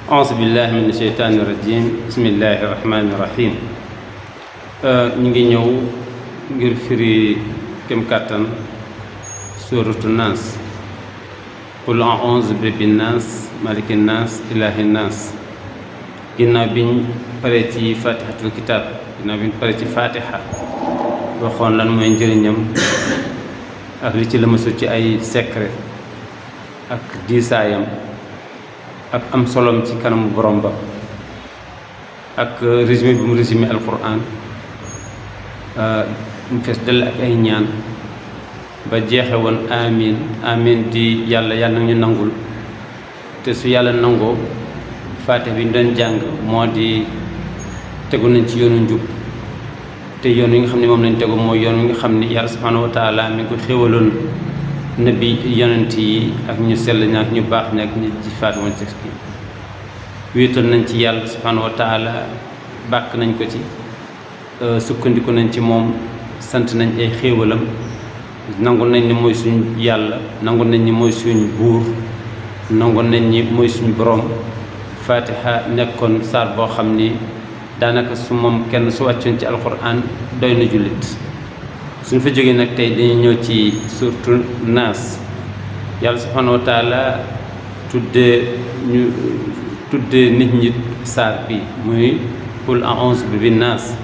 auzu billahi min asheytaani rajim bismillahi rahmaani rahim ñu ngi ñëw ngir firi kem kàttan suuratu naas qul a'uuzu bi rabbin naas malikin naas ilaahin naas ginnaaw biñ pare ci fatihatul kitaab ginnaaw biñ pare ci fatiha waxoon lan mooy njëriñam ak li ci lëmasu ci ay secret ak diisaayam ak am solom ci kanamu borom ba ak résumé bi mu résumé alquran mu fees dell ak ay ñaan ba jeexe woon amin amin di yàlla yàlla ñu nangul te su yàlla nangoo faatiha bi ñu doon jàng moo di tegu nañ ci yoonu njub te yoon wi nga xam ne moom lañ tegu mooy yoon wi nga xam ni yàlla subhanahu wa taala mi ko xéwaloon nabi yonent yi ak ñu sell ña ak ñu baax ña ak ñu ci faatu woon sex bi wéetal nañ ci yàlla subhanahu wa taala bàkk nañ ko ci sukkandiku nañ ci moom sant nañ ay xéewalam nangu nañ ni mooy suñ yàlla nangu nañ ni mooy suñ buur nangu nañ ni mooy suñ borom fatiha nekkoon saar boo xam ni daanaka su moom kenn su wàccoon ci alquran doy na jullit suñ fa jógee nag tey dañuy ñëw ci surtout naas yàlla subhanahu wa taala tuddee nit ñi saar bi muy qul a'uuzu bi naas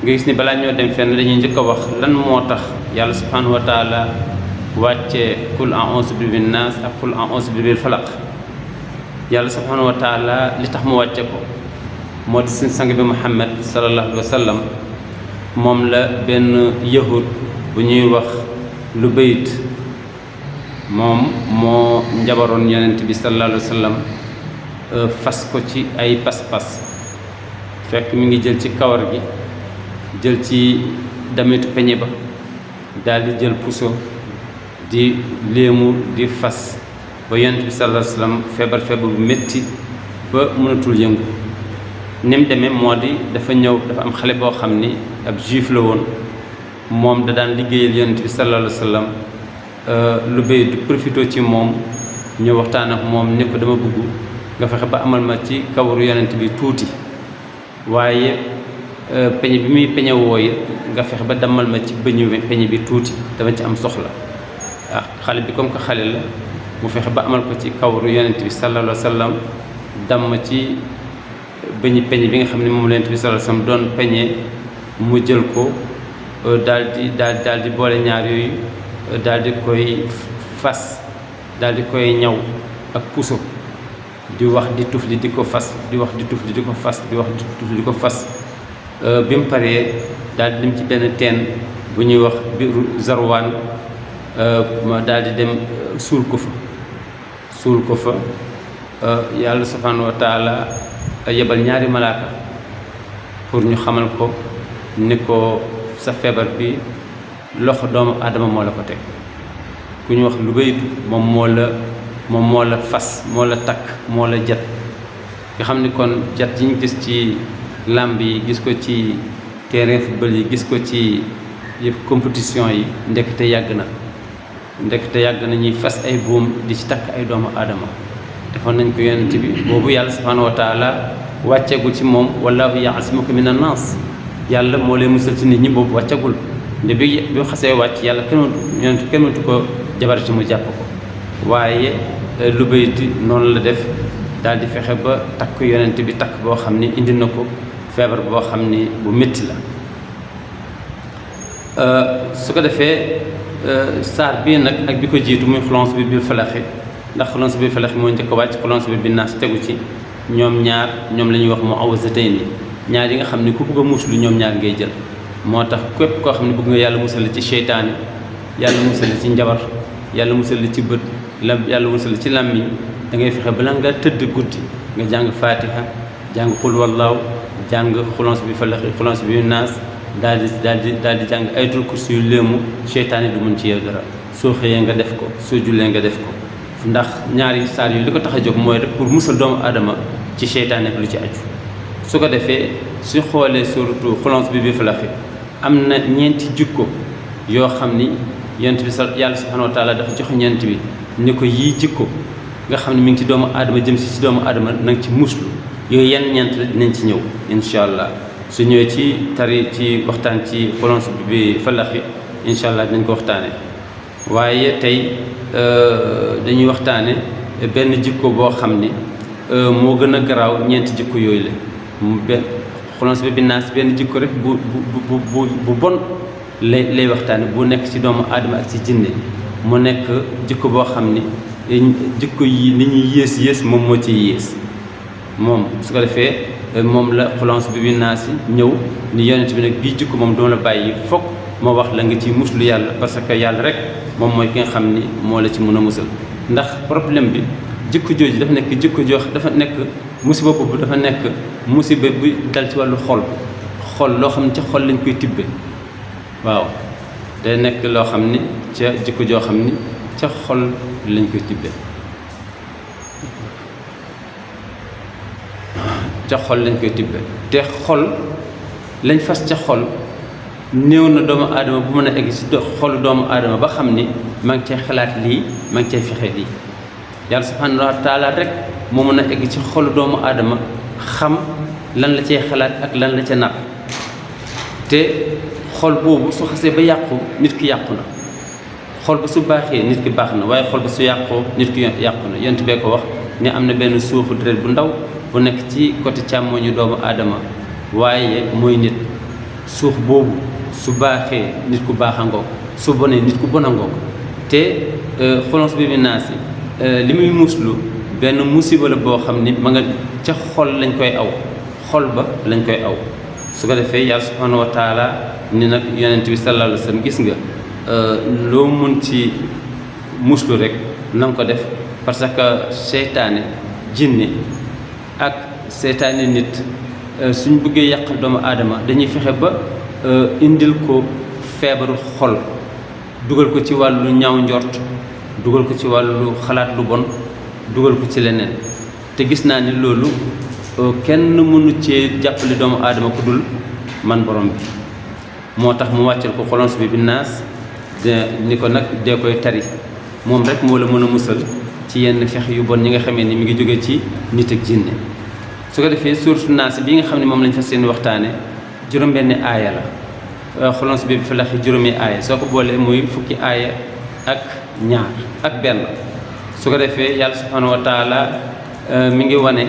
nga gis ni balaa ñoo dem fenn dañuy njëkk a wax lan moo tax yàlla subhanahu wa taala wàccee qul a'uuzu bi naas ak qul a'uuzu bi falaq yàlla subhanahu wa taala li tax mu wàcce ko moo di suñ sang bi Muhammad sallallahu alayhi wa sallam moom la benn yahud bu ñuy wax Lubayt moom moo njabaroon yonent bi sallallahu alayhi wa sallam fas ko ci ay pas-pas fekk mi ngi jël ci kawar gi jël ci damitu peñe ba daal di jël puso di léemu di fas ba yonent bi sallallahu alayhi wa sallam feebar bu métti ba mënatul yëngu ni mu demee moo di dafa am xale boo xam ni ab juif la woon moom da daan liggéeyal yonent bi sallallahu alayhi wa sallam lu bay du profité ci moom ñu waxtaan ak moom ni ko dama bëgg nga fexe ba amal ma ci kawaru yonent bi tuuti waaye peñe bi muy peñe wooyi nga fexe ba dammal ma ci bëñu peñe bi tuuti dama ci am soxla xale bi comme que xale la mu fexe ba amal ko ci kawaru yonent bi sallallahu alayhi wa sallam damm ci bëñi peñe bi nga xam ne moom la Yonent bi sallallahu alayhi wasallam doon peñe mu jël ko daal di boole ñaar yooyu daal di koy fas daal di koy ñaw ak puso di wax di tufli di ko fas di wax di tufli di ko fas di wax di tufli di ko fas bi mu paree daal di dem ci benn teen bu ñuy wax biiru Zarwaan ma daal di dem suul ko fa yàlla subhanahu wa taala yebal ñaari malaaka pour ñu xamal ko ni ko sa feebar bi loxo doomu aadama moo la ko teg ku ñu wax lu baytu moom moo la fas moo la takk moo la jat nga xam ni kon jat yi ñu gis ci làmb yi gis ko ci terrain football yi gis ko ci yëpp compétition yi ndekete yàgg na ñuy fas ay buum di ci takk ay doomu aadama defoon nañ ko yonent bi boobu yàlla subhanahu wa taala wàccegul ci moom wallahu ya'simuka mina naas yàlla moo lay musal ci nit ñi boobu wàccegul nde bi xasee wàcc yàlla kenn mënatu ko jabarati mu jàpp ko waaye lu bayti noonu la def daal di fexe ba takk yonent bi takk boo xam ni indi na ko feebar boo xam ni bu métti la su ko defee saar bii nag ak bi ko jiitu muy xulons bi bil falaxi ndax xulons bi falax moo njëkk a wàcc xulons bi naas tegu ci ñoom ñaar ñoom la ñuy wax mu'awwazatayni ñaar yi nga xam ne ku bëgg a muslu ñoom ñaar ngay jël moo tax képp koo xam ne bëgg nga yàlla musal ci seytaane yàlla musal ci njabar yàlla musal ci bët yàlla musal ci làmmiñ da ngay fexe bala nga tëdd guddi nga jàng fatiha jàng xul wallaahu jàng xulons bi falax xulons bi naas daal di jàng ayatul kursi yu léemu seytaane du mën ci yow dara soo xëyee nga def ko soo jullee nga def ko ndax ñaari saar yu li ko tax a jóg mooy rek pour musal doomu aadama ci seytaane ak lu ci aju su ko defee su xoolee surtout xulons bi falaxi am na ñeenti jikko yoo xam ni yonent bi yàlla subhanahu wa taala dafa jox ñeent bi ni ko yii jikko nga xam ne mi ngi ci doomu aadama jëm si doomu aadama na nga ci muslu yooyu yan ñeent la dinañ ci ñëw incha allah su ñëwee ci tari ci waxtaan ci xulons bi falax yi incha allah dinañ ko waxtaane waaye tey dañuy waxtaane benn jikko boo xam ni moo gën a garaaw ñeenti jikko yooyu la benn xulons bi naas benn jikko rek bu bon lay waxtaane bu nekk ci doomu aadama ak ci jinne mu nekk jikko boo xam ni jikko yi ni ñuy yées moom moo ciy yées moom su ko defee moom la xulons bi naas yi ñëw ni yonent bi nag bii jikko moom dama la bàyyi fokk moo wax la nga ciy muslu yàlla parce que yàlla rek moom mooy ki nga xam ni moo la ci mën a musal ndax problème bi jikko jooju dafa nekk jikko joo dafa nekk musiba boobu dafa nekk musiba bu dal ci wàllu xol loo xam ne ca xol lañ koy tibbe waaw day nekk loo xam ni ca jikko joo xam ni ca xol lañ koy tibbe te xol lañ fas ca xol néew na doomu aadama bu mën a egg ci xolu doomu aadama ba xam ni maa ngi cay xalaat lii maa ngi cay fexe lii yàlla subhanahu wa taala rek moo mën a egg ci xolu doomu aadama xam lan la cay xalaat ak lan la ca nar te xol boobu su xasee ba yàqu nit ki yàqu na xol ba su baaxee nit ki baax na waaye xol ba su yàqoo nit ki yàqu na yonent bee ko wax ni am na benn suufu deret bu ndaw bu nekk ci côté càmmooñu doomu aadama waaye mooy nit suuf boobu su baaxee nit ku baax a ngoog su bonee nit ku bon a ngoog te xulons bi naas yi li muy muslu benn musiba la boo xam ni ma nga ca xol lañ koy aw xol ba lañ koy aw su ko defee yàlla subhanahu wa taala ni nag yonent bi sallallahu alayhi wa sallam gis nga loo mun ci muslu rek na nga ko def parce que seytaane jinne ak seytaane nit suñ bëggee yàqal doomu aadama dañuy fexe ba indil ko feebaru xol dugal ko ci wàllu ñaaw njort dugal ko ci wàllu xalaat lu bon dugal ko ci leneen te gis naa ni loolu kenn mënu cee jàppale doomu aadama ku dul man borom bi moo tax mu wàccal ko xulons bi naas ni ko nag dee koy tari moom rek moo la mën a musal ci yenn fex yu bon ñi nga xamee ni mi ngi jóge ci nit ak jinne su ko defee suuratu naas bi nga xam ne moom lañ fas yéene waxtaane juróom-benni aaya la xulons bi falax juróomi aaya soo ko boolee muy fukki aaya ak ñaar ak benn su ko defee yàlla subhanahu wa taala mi ngi wane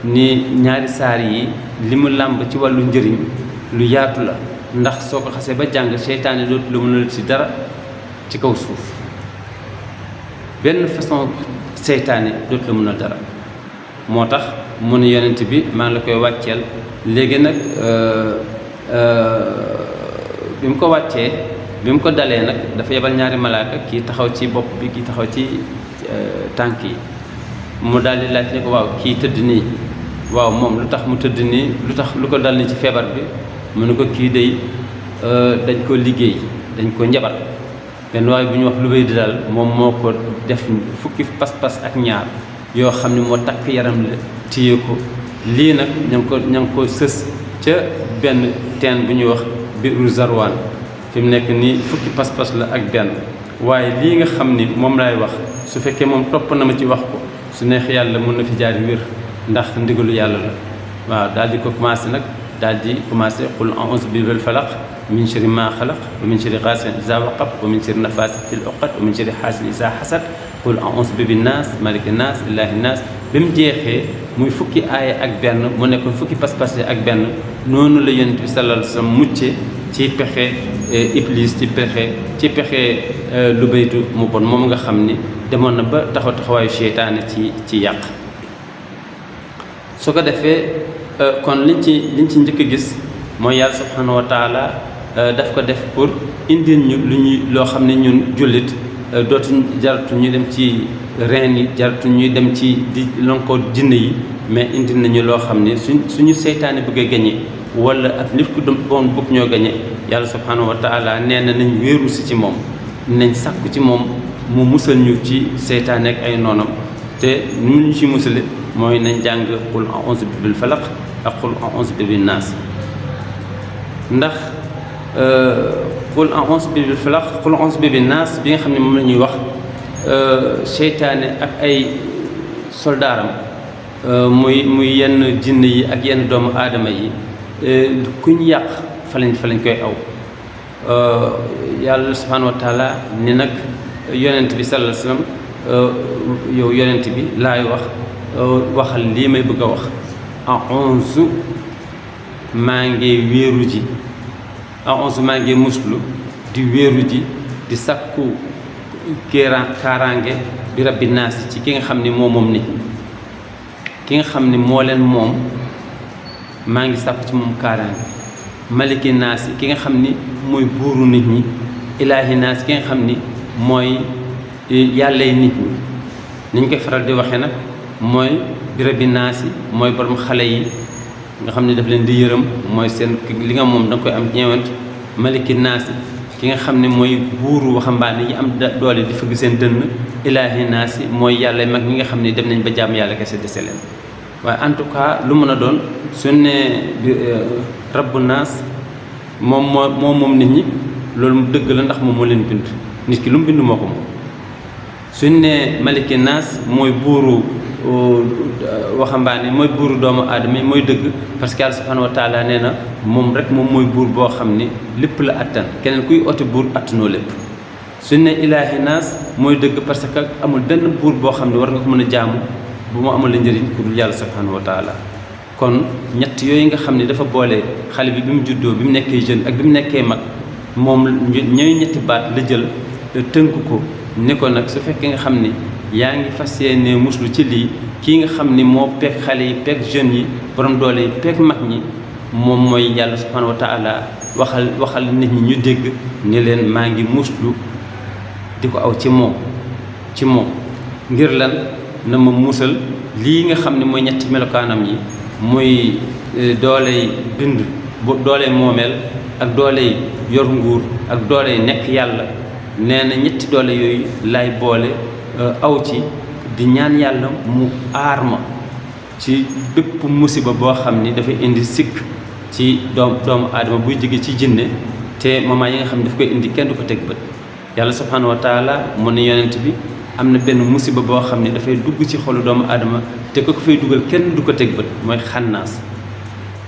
ni ñaari saar yi li mu làmb ci wàllu njëriñ lu yaatu la ndax soo ko xasee ba jàng seytaane dootu la mënal ci dara ci kaw suuf benn façon seytaane dootu la mënal dara moo tax mu ne yonent bi maa ngi la koy wàcceel léegi nag bi mu ko wàccee bi mu ko dalee nag dafa yebal ñaari malaaka kii taxaw ci bopp bi kii taxaw ci tànk yi mu daal di laaj ne ko waaw kii tëdd nii waaw moom lu tax mu tëdd nii lu ko dal ni ci feebar bi mu ne ko kii day dañ ko liggéey dañ ko njabar benn waaye bu ñu wax lu bay di daal moom moo ko def fukki pas-pas ak ñaar yoo xam ne moo takk yaram la téye ko lii nag ña ngi ko sës ca benn teen bu ñuy wax biiru Zarwaan fi mu nekk nii fukki pas-pas la ak benn waaye lii nga xam ni moom laay wax su fekkee moom topp na ma ci wax ko su neex yàlla mën na fi jaar wér ndax ndigalu yàlla la waaw daal di ko commencé nag daal di commencé qul a'uuzu bi rabbil falaq min sharri maa xalaq wa min sharri gaasidin izaa waqab wa min sharri nafaasaati fil uqad wa min sharri haasidin izaa hasad qul a'uuzu bi rabbin naas malikin naas ilaahin naas bi mu jeexee muy fukki aaya ak benn mu nekkoon fukki pas-pas ak benn noonu la yonent bi sallallahu alayhi wa sallam mucce ci pexe iblis ci pexe lu baytu mu bon moom nga xam ni demoon na ba taxawaayu seytaane ci yàq su ko defee kon liñ ci njëkk a gis mooy yàlla subhanahu wa taala daf ko def pour indil ñu loo xam ne ñun jullit dootuñ jaratu ñu dem ci reen yi jaratu ñuy dem ci di lonkoo jinne yi mais indil nañu loo xam ne suñu seytaane bëgg a gañe wala ak nit ku doon bëgg ñoo gañe yàlla subhanahu wa taala nee na nañ wéeru si ci moom nañ sàkku ci moom mu musal ñu ci seytaane ak ay noonam te nu ñu ci musale mooy nañ jàng qul a'uuzu bi rabbil falaq ak qul a'uuzu bi rabbin naas ndax qul a'uuzu bi rabbil falaq qul a'uuzu bi rabbin naas bi nga xam ne moom la ñuy wax seytaane ak ay soldaaram muy yenn jinne yi ak yenn doomu aadama yi kuñ yàq fa lañ koy aw yàlla subhanahu wa taala ni nag yonent bi sallallahu alayhi wasallam yow yonent bi laay waxal lii may bëgg a wax a'uuzu maa ngi wéeru ji a'uuzu maa ngi muslu di wéeru ji di sakku kaaraange bi rabbi naas ci ki nga xam ni moom nit ñi ki nga xam ni moo leen moom maa ngi sakku ci moom kaaraange maliki naas ki nga xam ni mooy buuru nit ñi ilaahi naas ki nga xam ni mooy yàllay nit ñi niñ koy faral di waxee nag mooy bi rabbi naas mooy borom xale yi nga xam ne daf leen di yërëm mooy seen li nga moom da nga koy am ñeewant maliki naas ki nga xam ne mooy buuru waxambaane yi am doole di fëgg seen dënn ilaahi naas mooy yàlla mag ñi nga xam ne dem nañ ba jàmm yàlla kese dese leen waaye en tout cas lu mën a doon su ne rabbu naas moom nit ñi loolu mu dëgg la ndax moom moo leen bind nit ki lu mu bind moo ko moom suñ ne maliki naas mooy buuru waxambaane mooy buuru doomu aadama yi mooy dëgg parce que yàlla subhanahu wa taala nee na moom rek moom mooy buur boo xam ni lépp la attan keneen kuy oti buur attanoo lépp suñ ne ilaahi naas mooy dëgg parce que amul benn buur boo xam ne war nga ko mën a jaamu bu mu amul la njëriñ ku dul yàlla subhanahu wa taala kon ñett yooyu nga xam ne dafa boole xale bi mu juddoo bi mu nekkee jeune ak bi mu nekkee mag moom ñooy ñetti baat la jël tënk ko ni ko nag su fekkee nga xam ni yaa ngi fas yéene muslu ci lii kii nga xam ni moo peeg xale yi peeg jeunes yi borom doole yi peeg mag ñi moom mooy yàlla subhanahu wa taala waxal nit ñi ñu dégg ni leen maa ngi muslu di ko aw ci moom ngir lan na ma musal lii nga xam ne mooy ñetti melokaanam yi muy dooley bind dooley moomeel ak dooley yor nguur ak dooley nekk yàlla nee na ñetti doole yooyu lay boole aw ci di ñaan yàlla mu aar ma ci bépp musiba boo xam ni dafay indi sikk ci doomu aadama buy jóge ci jinne te moment yi nga xam ne daf koy indi kenn du ko teg bët yàlla subhanahu wa taala mu ne yonent bi am na benn musiba boo xam ne dafay dugg ci xolu doomu aadama te ko fay dugal kenn du ko teg bët mooy xannaas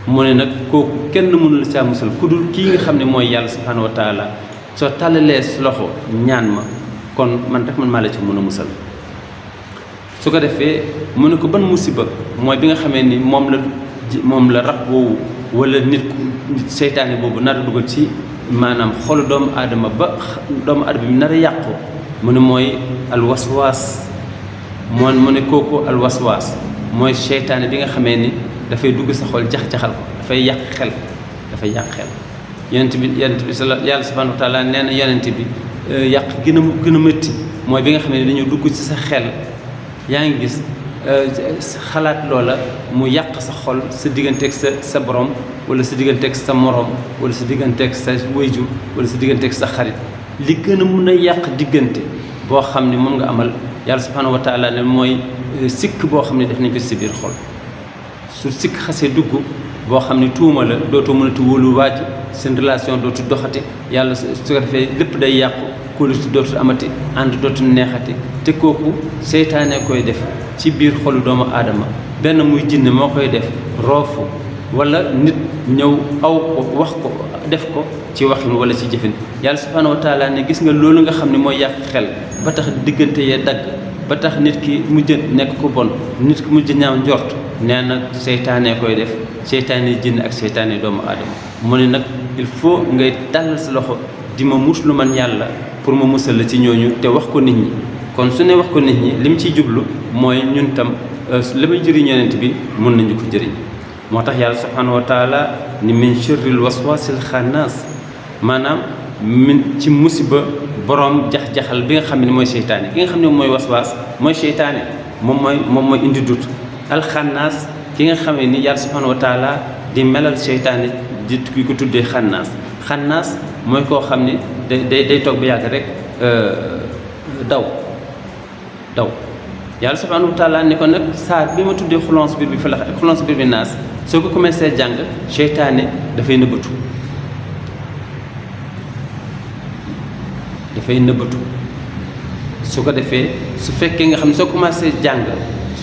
mu ne nag kooku kenn mënul saa musal ku dul kii nga xam ne mooy yàlla subhanahu wa taala soo tàllalee loxo ñaan ma kon man rek man maa la ci mën a musal su ko defee mu ne ko ban musiba mooy bi nga xamee ni moom la rab woowu wala nit seytaane boobu nar a dugal ci maanaam xolu doomu aadama ba doomu aadama bi nar a yàqu mu ne mooy alwaswaas mu ne kooku alwaswaas mooy seytaane bi nga xamee ni dafay dugg sa xol jax-jaxal ko dafay yàq xel yonent bi yàlla subhanahu wa taala nee na yonent bi yàq gën a métti mooy bi nga xam ne dañoo dugg ci sa xel yaa ngi gis xalaat loola mu yàq sa xol sa digganteeg sa borom wala sa digganteeg sa morom wala sa digganteeg sa wayjur wala sa digganteeg sa xarit li gën a mun a yàq diggante boo xam ne moom nga amal yàlla subhanahu wa taala ne mooy sikk boo xam ne def nañ ko si biir xol su sikk xasee dugg boo xam ne tuuma la dootoo mënati wóolu waaj seen relation dootu doxati yàlla su ko defee lépp day yàqu kóoluti dootu amati ànd dootu neexati te kooku seytaane koy def ci biir xolu doomu aadama benn muy jinne moo koy def roofu wala nit ñëw aw ko wax ko def ko ci waxin wala ci jëfin yàlla subhanahu wa taala ne gis nga loolu nga xam ne mooy yàq xel ba tax diggante yee dagg ba tax nit ki mujj nekk ko bon nit ki mujj ñaaw njort nee na seytaane koy def seytaane jinne ak seytaane doomu aadama mu ne nag il faut ngay tàllal sa loxo di ma muslu man yàlla pour ma musal la ci ñooñu te wax ko nit ñi kon su ne wax ko nit ñi li mu ciy jublu mooy ñun tam li muy jëriñ yonent bi mun nañu ko jëriñ moo tax yàlla subhanahu wa taala ni min sharril waswasil xannaas maanaam min ci musiba borom jax-jaxal bi nga xam ne mooy seytaane ki nga xam ne mooy waswaas mooy seytaane moom mooy indi dut alxannaas ki nga xam ne ni yàlla subhanahu wa taala di melal seytaane di ki ko tuddee xannaas mooy koo xam ne day toog ba yàgg rek daw yàlla subhanahu wa taala ni ko nag saar bi ma tuddee xulons biir bi falax ak xulons biir bi naas soo ko commencé jàng seytaane dafay nëbbatu su ko defee su fekkee nga xam ne soo commencé jàng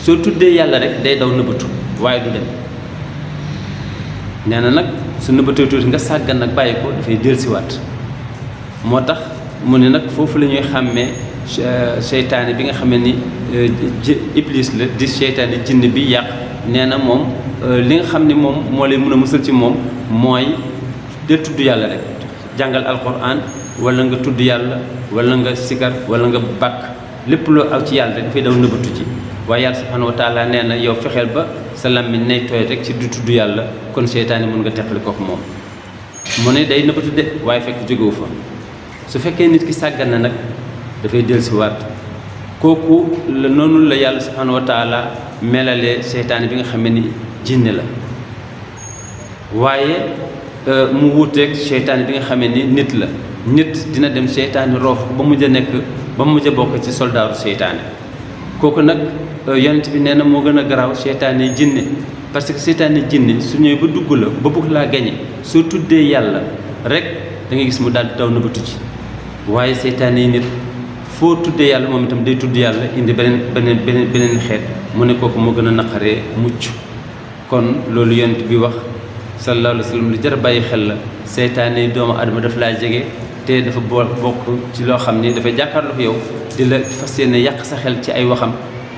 soo tuddee yàlla rek day daw nëbbatu waaye du dem. nee na nag su nëbbatee tuuti nga sàggan nag bàyyi ko dafay dellusiwaat. moo tax mu ne nag foofu la ñuy xàmmee seytaane bi nga xam ne ni iblis la di seytaane jinn bi yàq. nee na moom li nga xam ne moom moo lay mën a musal ci moom mooy de tudd yàlla rek jàngal alquran wala nga tudd yàlla wala nga sikar wala nga bàkk lépp loo aw ci yàlla rek dafay daw nëbbatu ci. waaye yàlla subhanahu wa taala nee na yow fexeel ba sa làmmiñ nay tooy rek ci du tudd yàlla kon seytaane mën nga teqali kook moom. mu ne day nëbbatu de waaye fekk jógewu fa. su fekkee nit ki sàggan na nag dafay dellusiwaat kooku la noonu la yàlla subhanahu wa taala melalee seytaane bi nga xam ne ni jinne la. waaye mu wuuteeg seytaane bi nga xam ne ni nit la. nit dina dem seytaane roof ba mujj a nekk ba mujj a bokk ci soldaaru seytaane kooku nag yonent bi nee na moo gën a garaaw seytaane jinne parce que seytaane jinne su ñëwee ba dugg la ba bëgg laa gañe soo tuddee yàlla rek da ngay gis mu daal di daw nëbbatu ci. waaye seytaane yi nit foo tuddee yàlla moom itam day tudd yàlla indi beneen xeet mu ne kooku moo gën a naqaree mucc. kon loolu yonent bi wax sallallahu alayhi wa sallam lu jar a bàyyi xel la. seytaane yi doomu adama daf laa jege te dafa bokk ci loo xam ni dafay jàkkaarloo yow di la fas yéene yàq sa xel ci ay waxam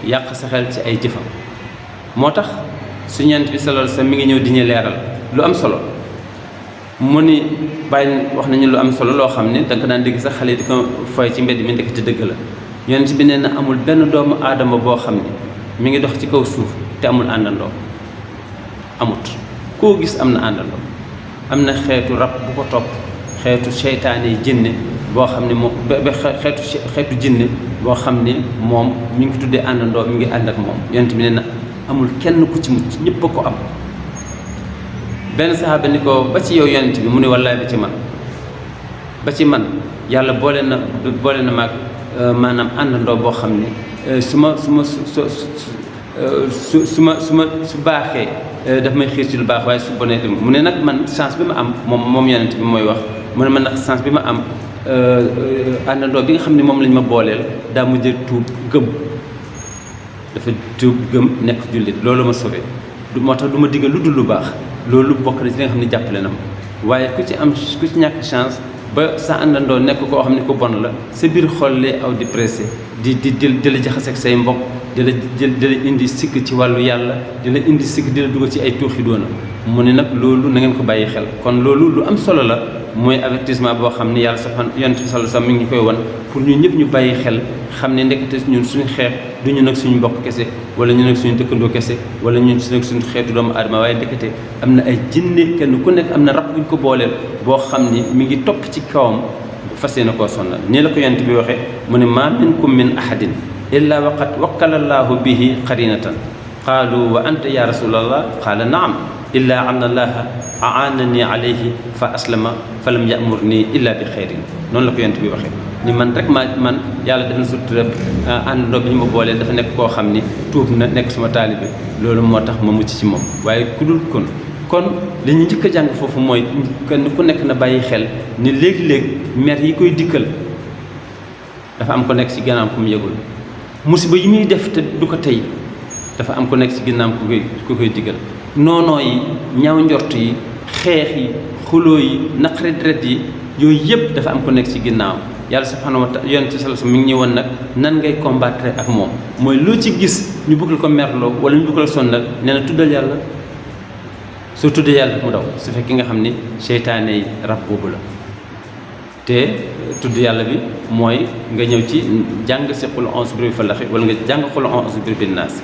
yàq sa xel ci ay jëfam. moo tax su yonent bi sallallahu alayhi wa sallam mi ngi ñëw di ñu leeral lu am solo. mu ni bàyyi wax nañu lu am solo loo xam ne da nga daan dégg sax xale yi di ko foy ci mbedd mi ndekk ci dëgg la. yonent bi nee na amul benn doomu aadama boo xam ne mi ngi dox ci kaw suuf te amul àndandoo. amut koo gis am na àndandoo. am na xeetu rab bu ko topp xeetu seytaane yi jinne boo xam ne moom ba xeetu jinne boo xam ne moom mi ngi tuddee àndandoo mi ngi ànd ak moom. yonent bi nee na amul kenn ku ci mucc ñëpp a ko am. benn saxaaba ni ko ba ci yow yonent bi mu ne wallaay ba ci man yàlla boole na maag maanaam àndandoo boo xam ne su baaxee daf may xiir ci lu baax waaye su bonee dem mu ne nag man chance bi ma am moom yonent bi mooy wax mu ne man nag chance bi ma am àndandoo bi nga xam ne moom lañ ma booleel daa mujj tuub gëm dafa tuub gëm nekk jullit loolu ma sauvé moo tax du ma diggal lu dul lu baax. loolu bokk na ci li nga xam ne jàppale na ma waaye ku ci ñàkk chance ba sa àndandoo nekk koo xam ne ko bon la sa biir xol lay aw di pressé di la jaxase ak say mbokk di la indi sikk ci wàllu yàlla di la indi sikk di la dugal ci ay tuuxi doona mu ne nag loolu na ngeen ko bàyyi xel. kon loolu lu am solo la mooy avertissement boo xam ne yàlla yonent bi sallallahu alayhi wasallam mi ngi koy wan pour ñun ñëpp ñu bàyyi xel xam ne ndekete ñun suñu xeex du ñu nag suñu mbokk kese wala ñu nag suñu dëkkandoo kese wala ñun nag suñu xeetu doomu aadama waaye ndekete am na ay jinne kenn ku nekk am na rab buñ ko booleel boo xam ni mi ngi topp ci kawam fas yéene koo sonnal. nii la ko yonent bi waxee mu ne maa minkum min ahadin illa waqad wakkala llaahu bihi qarinatan qaalu wa anta ya rasulallah qaala naam illa anna allaha aanani alayhi fa aslama fa lam yamurni illa bi xeyrin. noonu la ko yonent bi waxee ni man rek man yàlla def na sutura àndandoo bi ñu ma boolee dafa nekk koo xam ni tuub na nekk suma taalibe loolu moo tax ma mucc ci moom. waaye ku dul kon li ñu njëkk a jàng foofu mooy kenn ku nekk na bàyyi xel ni léegi-léegi mer yi koy dikkal dafa am ko nekk ci gànnaam ku mu yëgul musiba yi muy def te du ko tey dafa am ko nekk ci ginnaaw ku koy digal. noonoo yi ñaaw njort yi xeex yi xuloo yi naqari deret yi yooyu yëpp dafa am ko nekk ci ginnaaw. yàlla subhanahu wa taala yonent sallallahu alayhi wasallam mi ngi ñëwoon nag nan ngay combattre ak moom mooy loo ci gis ñu bëgg ko merloo wala ñu bëgg la sonnal nee na tuddal yàlla. soo tuddee yàlla mu daw su fekkee nga xam ni seytaane yi rab boobu la te tudd yàlla bi mooy nga ñëw ci jàng si qul a'uuzu bi rabbil falaq wala nga jàng qul a'uuzu bi rabbin naas.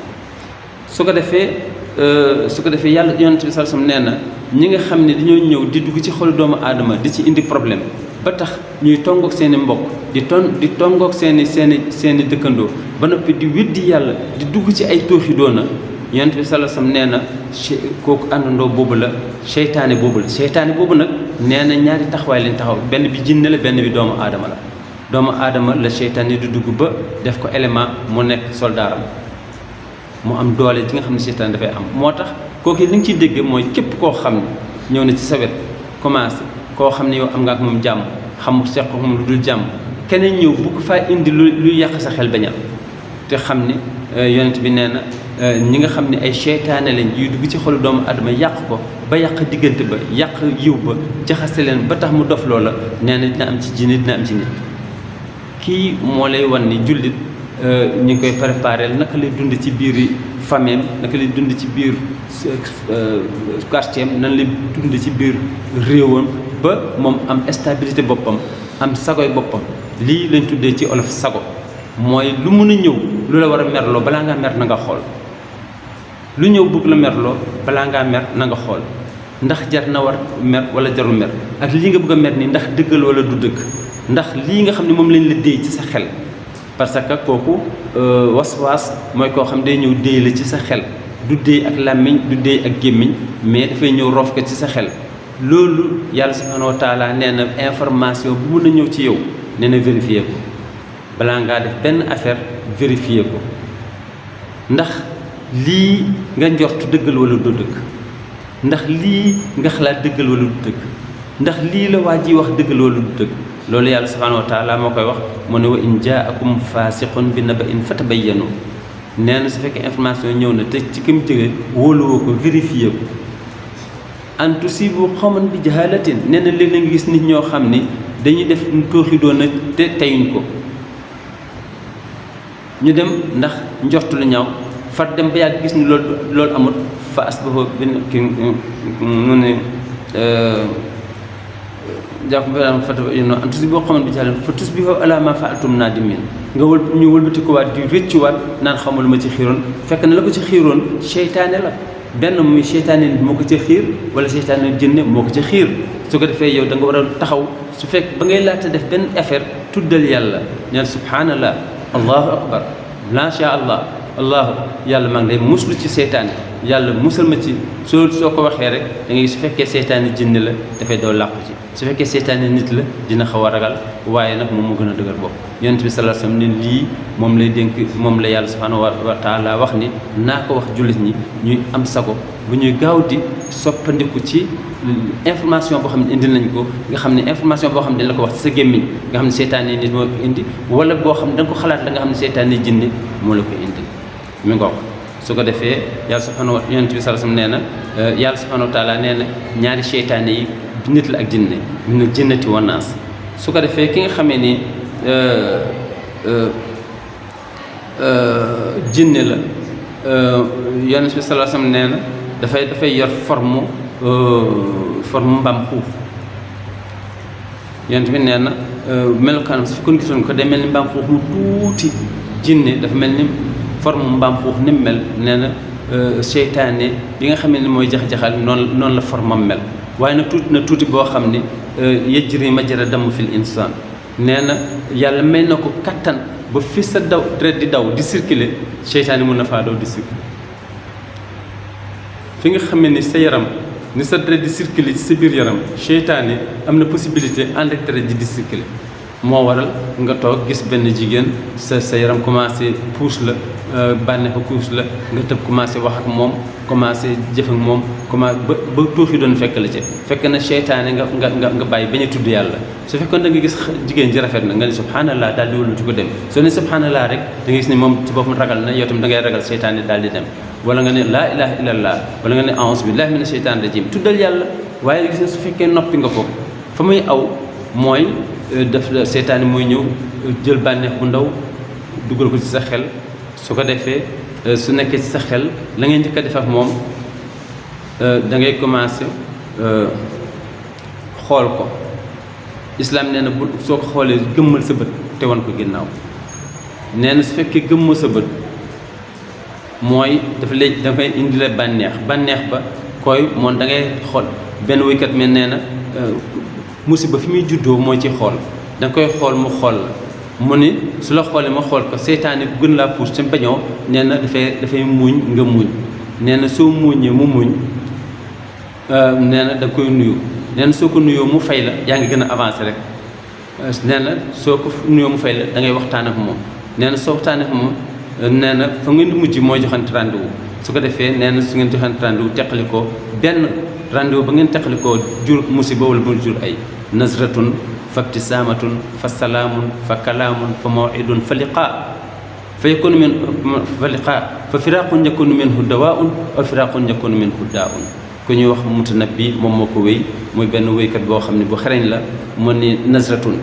su ko defee yàlla yonent bi sallallahu alayhi wasallam nee na ñi nga xam ne dañoo ñëw di dugg ci xolu doomu aadama di ci indi problème ba tax ñuy tongoog seen i mbokk di tongoog seen i dëkkandoo ba noppi di weddi yàlla di dugg ci ay tooxi doona yonent bi sallallahu alayhi wasallam nee na kooku àndandoo boobu la seytaane boobu nag nee na ñaari taxawaay lañ taxaw benn bi jinne la benn bi doomu aadama la seytaane di dugg ba def ko élément mu nekk soldaaram mu am doole ji nga xam ne seytaane dafay am. moo tax kooku li nga ciy dégg mooy képp koo xam ne ñëw na ci sa wet commencé koo xam ne yow am nga ak moom jàmm xam seq moom lu dul jàmm keneen ñëw bu ko faa indi luy yàq sa xel bañal te xam ni yonent bi nee na ñi nga xam ne ay seytaane lañ yuy dugg ci xolu doomu adama yàq ko ba yàq diggante ba yàq yiw ba jaxase leen ba tax mu dof loola nee na dina am ci jinne dina am ci nit kii moo lay wan ni jullit ñu ngi koy préparé naka lay dund ci biir famille naka lay dund ci biir quartier nan lay dund ci biir réewam ba moom am stabilité boppam am sagoy boppam lii lañ tuddee ci olof sago mooy lu mën a ñëw lu la war a merloo balaa ngaa mer na nga xool lu ñëw bëgg la merloo balaa ngaa mer na nga xool ndax jar na war mer wala jarul mer ak lii nga bëgg a mer ni ndax dëggal wala du dëgg ndax lii nga xam ne moom lañ la déey ci sa xel parce que kooku waswaas mooy koo xam day ñëw déey la ci sa xel du déey ak làmmiñ du déey ak gémmiñ mais dafay ñëw roof ko ci sa xel loolu yàlla subhanahu wa taala nee na information bu mën a ñëw ci yow nee na vérifier ko balaa ngaa def benn affaire vérifier ko ndax lii nga njort dëggal wala du dëgg ndax lii nga xalaat dëggal wala du dëgg ndax lii la waa ji wax dëggal wala du dëgg loolu yàlla subhanahu wa taala moo koy wax mu ne wa in jaakum faasiqun bi naba'in fatabayyanu nee na su fekkee information ñëw na te ci kim jóge wóoluwoo ko vérifier ko an tusibu qawman bi jahalatin nee na léeg-léeg nga gis nit ñoo xam ni dañuy def tooxi doon na te teyuñ ko ñu dem ndax njortu lu ñaaw far dem ba yàgg gis ni loolu amut fa asbahu bin ki mu ne jàpp ba fa an tusibu qawman bi jahalatin fa tusbihu ala ma fa'altum nadimin nga ñu wëlbati ko waat di rëccuwaat naan xamul ma ci xiiroon fekk na la ko ci xiiroon seytaane la benn muy seytaane nit moo ko ca xiir wala seytaane jënne moo ko ca xiir su ko defee yow da nga war a taxaw su fekk ba ngay laata def benn affaire tuddal yàlla neen subhanallah allahu akbar ma sha allah allahu yàlla maa ngi lay muslu ci seytaane yàlla musal ma ci soo ko waxee rek da ngay su fekkee seytaane jënne la dafay doo làqu ci su fekkee seytaane nit la dina xaw a ragal waaye nag moom moo gën a dëgër bopp yonent bi sallallahu alayhi wasallam ne lii moom lay dénk moom la yàlla subhanahu wa taala wax ni naa ko wax jullit ñi ñuy am sago bu ñuy gaaw di soppandiku ci information boo xam ne indi nañ ko nga xam ne information boo xam ne dañ la ko wax ci sa gémmiñ nga xam ne seytaane nit moo ko indi wala boo xam ne da nga ko xalaat la nga xam ne seytaane jinne moo la ko indi mi ngoog su ko defee yàlla subhanahu wa yonent bi sallallahu alayhi wasallam nee na yàlla subhanahu wa taala nee na ñaari seytaane yi nit la ak jinne min al jinnati wan naas su ko defee ki nga xamee ni jinne la yonent bi sallallahu alayhi wasallam nee na dafay yor forme mbaam xuux yonent bi nee na melokaanam su fekkoon gisoon ko day mel ni mbaam xuux mu tuuti jinne dafa mel ni forme mbaam xuux ni mu mel nee na seytaane bi nga xamee ni mooy jax-jaxal noonu la forme am mel waaye nag tuuti boo xam ne yajri majra damm fil insaan nee na yàlla may na ko kattan ba fi sa daw deret di daw di circuler seytaane mën na faa daw di circuler fi nga xamee ni sa yaram ni sa deret di circuler ci sa biir yaram seytaane am na possibilité ànd ak deret ji di circuler moo waral nga toog gis benn jigéen sa yaram commencé puus la bànneexu puus la nga tëb commencé wax ak moom commencé jëf ak moom commencé ba tuuxi doon fekk la ci fekk na seytaane nga bàyyi bañ a tudd yàlla su fekkoon da nga gis jigéen ji rafet na nga ne subhanallah daal di wëlbati ko dem soo ne subhanallah rek da nga gis ni moom ci boppam ragal na yow tam da ngay ragal seytaane daal di dem wala nga ne laa ilaha illallah wala nga ne a'uuzu billahi mina sheytaani rajim tuddal yàlla waaye gis na su fekkee noppi nga ko fa muy aw mooy daf la seytaane mooy ñëw jël bànneex bu ndaw dugal ko ci sa xel su ko defee su nekkee ci sa xel la ngay njëkk a def ak moom da ngay commencé xool ko islam nee na bu soo ko xoolee gëmmal sa bët te wan ko ginnaaw nee na su fekkee gëmmoo sa bët mooy dafay indi la bànneex ba koy moom da ngay xool benn wuykat mel nee na musiba fi muy juddoo mooy ci xool da nga koy xool mu xool la mu ni su la xoolee ma xool ko seytaane bu gën laa puus te bañoo nee na dafay muuñ nga muuñ nee na soo muuñee mu muuñ nee na da nga koy nuyu nee na soo ko nuyoo mu fay la yaa ngi gën a avancé rek nee na soo ko nuyoo mu fay la da ngay waxtaan ak moom nee na soo waxtaan ak moom nee na fa ngeen di mujj mooy joxante rendez-vous su ko defee nee na su ngeen joxante rendez-vous teqali ko benn rendez-vous ba ngeen teqali koo jur musiba wala bu jur ay nazratun fa ibtisaamatun fa salaamun fa kalaamun fa mawidun fa liqaa fa yakunu min fa liqa fa firaqun yakunu minhu dawaun aw firaqun yakunu minhu daaun ku ñuy wax Mutanabbi moom moo ko wéy muy benn wéykat boo xam ne bu xereñ la mu ni nazratun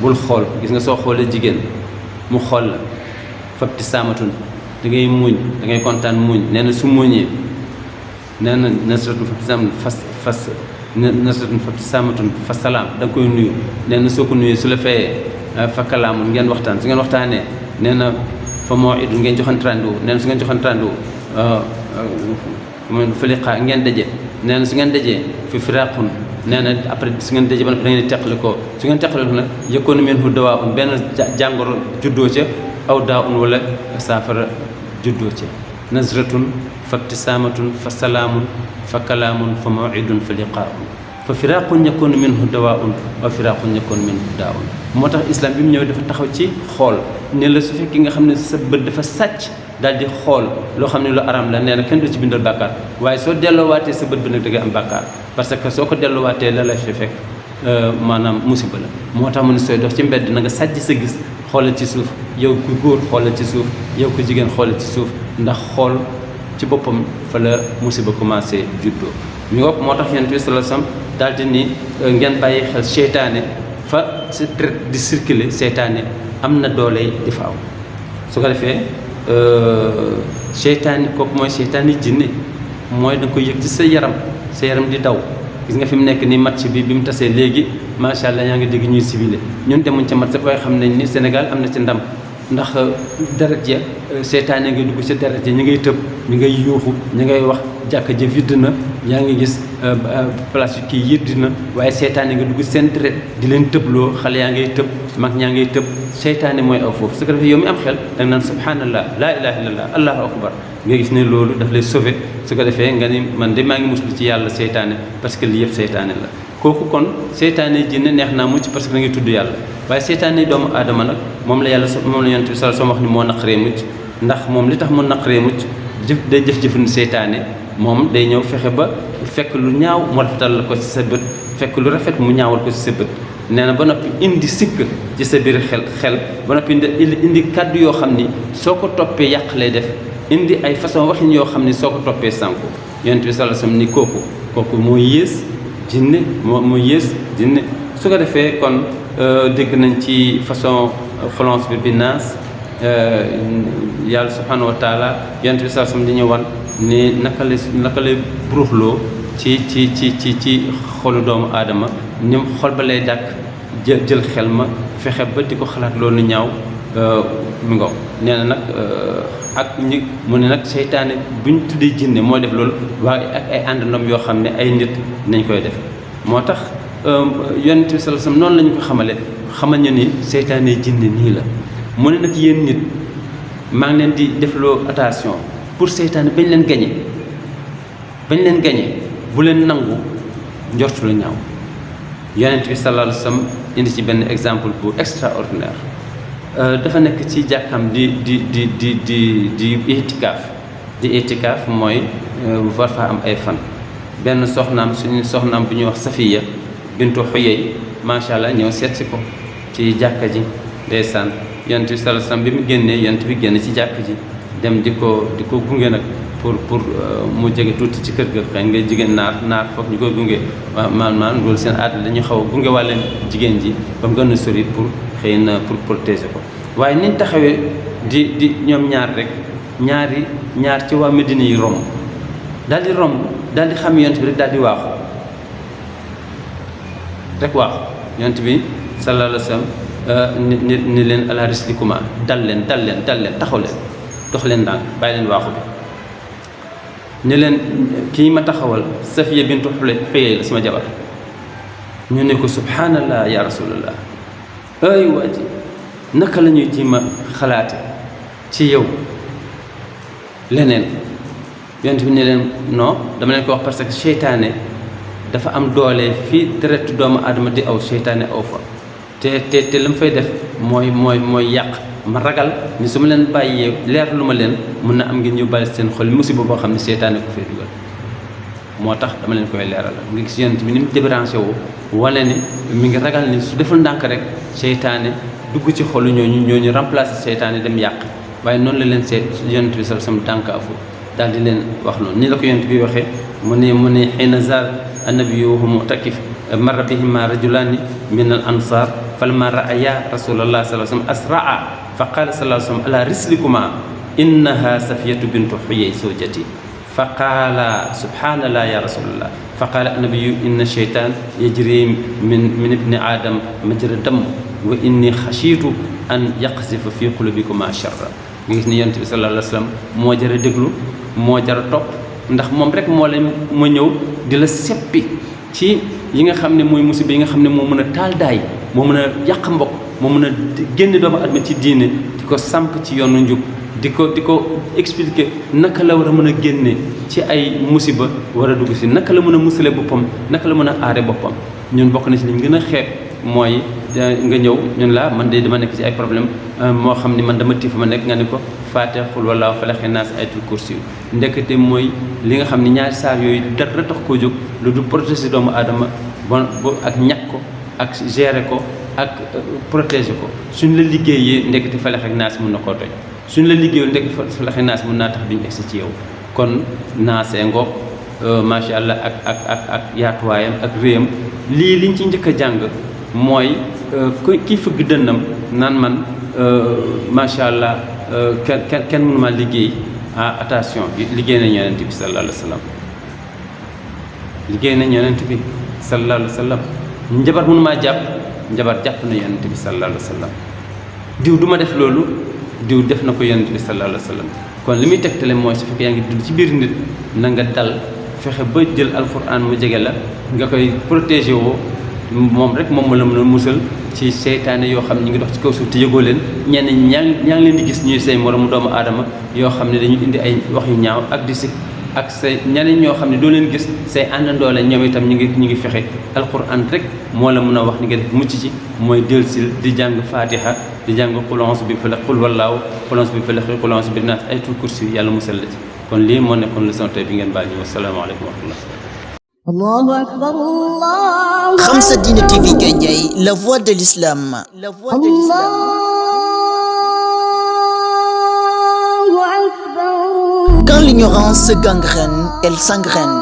bul xool gis nga soo xoolee jigéen mu xool la fabti saamatun da ngay muuñ da ngay kontaan muuñ nee na su muuñee nee na nazratun fabti saamatun nasratun fa saamatun fa salaam da nga koy nuyu nee na soo ko nuyee su la fayee fa kalaamun ngeen waxtaan su ngeen waxtaanee nee na fa maw'idu ngeen joxante rendez-vous nee na su ngeen joxante rendez-vous fa liqaa ngeen daje nee na su ngeen dajee fi firaqun nee na après su ngeen dajee ba da ngeen di teqalikoo su ngeen teqalikoo nag yakunu minhu dawaa'un benn jàngoro juddoo ca aw daa'un wala saafara juddoo ca nazratun fa ibtisaamatun fa salaamun fa kalaamun fa maw'idun fa liqaa'un fa firaaqun yakunu minhu dawaa'un wa firaaqun yakunu minhu daa'un moo tax islam bi mu ñëwee dafa taxaw ci xool ne la su fekkee nga xam ne sa bët dafa sàcc daal di xool loo xam ne lu aram la nee na kenn du ci bindal bàkkaar waaye soo delloowaatee sa bët bi nag da ngay am bàkkaar parce que soo ko delloowaatee la fi fekk maanaam musiba la moo tax mu ne sooy dox ci mbedd na nga sàcc sa gis xoolal ci suuf yow ku góor xoolal ci suuf yow ku jigéen xoolal ci suuf ndax xool ci boppam fa la musiba commencé juddoo ñu wopp moo tax Yonent bi sallallahu alayhi wasallam daal di ni ngeen bàyyi xel seytaane fa di circuler seytaane am na doole di fa aw su ko defee seytaane kooku mooy seytaane jinne mooy da nga koy yëg ci sa yaram di daw gis nga fi mu nekk ni match bi mu tasee léegi macha allah yaa ngi dégg ñuy civilé ñun demuñ ca match waaye xam nañ ni Sénégal am na ci ndam ndax deret ya seytaane nga dugg ci deret ya ñu ngay tëb ñu ngay yuuxu ñu ngay wax jàkka ja vidd na yaa ngi gis place yu kii yëddi na waaye seytaane nga dugg seen deret di leen tëbloo xale yaa ngay tëb mag ñaa ngay tëb seytaane mooy aw foofu su ko defee yow mi am xel da nga naan subhanallah laa ilaha illallah allahu akbar nga gis ne loolu daf lay sauver su ko defee nga ni man de maa ngi muslu ci yàlla seytaane parce que lii yëpp seytaane la kooku kon seytaane jinne neex naa mucc parce que da ngay tudd yàlla waaye seytaane doomu aadama nag moom la yàlla moom la Yonent bi sallallahu alayhi wasallam wax ni moo naqaree mucc ndax moom li tax mu naqaree mucc day jëf-jëfin seytaane moom day ñëw fexe ba fekk lu ñaaw mu rafetal la ko ci sa bët fekk lu rafet mu ñaawal ko ci sa bët nee na ba noppi indi sikk ci sa biir xel ba noppi indi kàddu yoo xam ni soo ko toppee yàq lay def indi ay façon waxin yoo xam ni soo ko toppee sànku Yonent bi sallallahu alayhi wasallam ni kooku moo yées jinne moo yées jinne su ko defee kon dégg nañ ci façon xolons bi naas yàlla subhanahu wa taala Yonent bi sallallahu alayhi wasallam di ñu wan ni naka lay buruxloo ci xolu doomu aadama ni xol ba lay dàkk jël xel ma fexe ba di ko xalaat loolu ñaaw mi ngo nee na nag ak ñi mu ne nag seytaane bu ñu tuddee jinne moo def loolu waaye ak ay àndandoom yoo xam ne ay nit nañ koy def moo tax Yonent bi sallallahu alayhi wasallam noonu la ñu ko xamal ñu ni seytaane jinne nii la mu ne nag yéen nit maa ngi leen di defloo attention pour seytaane bañ leen gañe bu leen nangu njortu lu ñaaw Yonent bi sallallahu alayhi wasallam indi ci benn exemple bu extraordinaire dafa nekk ci jàkkam di itikaaf mooy war fa am ay fan benn suñu soxnaam bu ñuy wax Safiya bintu Xuyay macha allah ñëw seet si ko ci jàkka ji ndeysaan Yonent bi sallallahu alayhi wasallam bi mu génnee Yonent bi génn ci jàkka ji dem di ko gunge nag pour mu jege tuuti ci kër ga xëy nga jigéen naar foofu ñu koy gunge maanaam loolu seen aada dañuy xaw a gunge wàlle jigéen ji ba mu gën a sori pour xëy na pour protéger ko waaye niñ taxawee di ñoom ñaar rek ñaar ci waa Medina yi romb daal di xam Yonent bi rek daal di waaxu Yonent bi sallallahu alayhi wasallam ni leen ala rislikuma dal leen taxaw leen dox leen ndànk bàyyi leen waaxu bi ni leen kii ma taxawal Safiya bintu Xuyay la sama jabar ñu ne ko subhanallah ya rasulallah ay waa ji naka la ñuy jiima xalaate ci yow leneen Yonent bi ne leen non dama leen ko wax parce que seytaane dafa am doole fii deret doomu aadama di aw seytaane aw fa te la mu fay def mooy yàq ma ragal ni su ma leen bàyyee leer lu ma leen mun na am ngeen ñu bàyyi seen xol musiba boo xam ne seytaane ko fay dugal moo tax dama leen koy leeral nga gis Yonent bi ni mu débranché wu wane ni mi ngi ragal ni su deful ndànk rek seytaane dugg ci xolu ñooñu remplacer seytaane dem yàq waaye noonu la leen seet yonent bi sallallahu alayhi wasallam dànkaafu daal di leen wax noonu ni la ko yonent bi waxee mu ne xiina zaar annabiyyu wa huwa mu'takif marra bihima rajulaani min al ansar falamma ra'aya rasulallah sallallahu alayhi wasallam asra'a fa qala sallallahu alayhi wasallam ala rislikuma innaha safiyatu bintu xuyay zawjati fa qaala subhanallah ya rasulallah fa qaala annabiyyu inna sheytaan yajri min ibni aadam majra dam wa inni xashiitu an yaqzifa fi qulubikuma sharra nga gis ni yonent bi sallallahu alayhi wasallam moo jar a déglu moo jar a topp ndax moom rek moo leen ma ñëw di la seppi ci yi nga xam ne mooy musiba yi nga xam ne moo mën a taal daay moo mën a yàq mbokk moo mën a génne doomu adama ci diine di ko samp ci yoonu njub di ko expliquer naka la war a mën a génne ci ay musiba war a dugg si naka la mën a musale boppam naka la mën a aare boppam ñun bokk na ci li ñu gën a xeeb mooy nga ñëw ñun la man de dama nekk ci ay problème moo xam ni man dama tiif ma nekk nga ni ko Faatiha xul wallaahu falaqi naas ayatul kursi ndekete mooy li nga xam ni ñaari saar yooyu dara tax koo jóg lu du protéger doomu aadama bon ak ñàkk ko ak gérer ko ak protéger ko suñ la liggéeyee ndekete falaq ak naas mën na koo toj suñ la liggéeyul ndekete falaq ak naas mën naa tax duñ egsi ci yow kon naasee ngoog macha allah ak yaatuwaayam ak réyam lii liñ ci njëkk a jàng mooy kii fëgg dënnam naan man macha allah kenn mënu ma liggéey attention liggéey nañ yonent bi sallallahu alayhi wa sallam liggéey nañ yonent bi sallallahu alayhi wa sallam njabar mënu maa njabar jàpp na yonent bi sallallahu alayhi wa sallam diw du ma def loolu diw def na ko yonent bi sallallahu alayhi wa sallam kon li muy tegtale mooy su fekkee yaa ngi dund ci biir nit na nga dal fexe ba jël alquran mu jege la nga koy protéger woo moom rek moom la mën a musal ci seytaane yoo xam ne ñu ngi dox ci kaw suuf te yëgoo leen ñenn ñaa ngi leen di gis ñuy say moromu doomu aadama yoo xam ne dañu indi ay wax yu ñaaw ak di sikk ak say ñeneen ñoo xam ne doo leen gis say àndandoo la ñoom itam ñu ngi fexe alquran rek moo la mën a wax ni nga def mucc ci mooy dellusil di jàng fatiha di jàng qul a'uuzu bi falaq qul wallaahu qul a'uuzu bi falaq qul a'uuzu bi naas ayatul kursi yàlla musal la ci kon lii moo nekkoon leçon tey bi ngeen baal ñu wasalaamaaleykum wa rahmatullah. Allahu akbar Allah. Khamsa-Dina TV Gandiaye, la voix de l'islam. Allahu akbar. Quand l'ignorance se gangrène, elle s'engraine.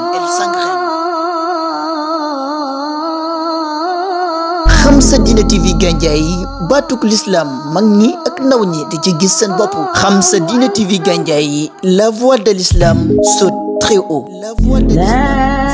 Khamsa-Dina TV Gandiaye, baatuk l'islam mag ñi ak ndaw ñi di ci gis seen bopp. Khamsa-Dina TV Gandiaye, la voix de l'islam saute très haut. La voix de l'islam.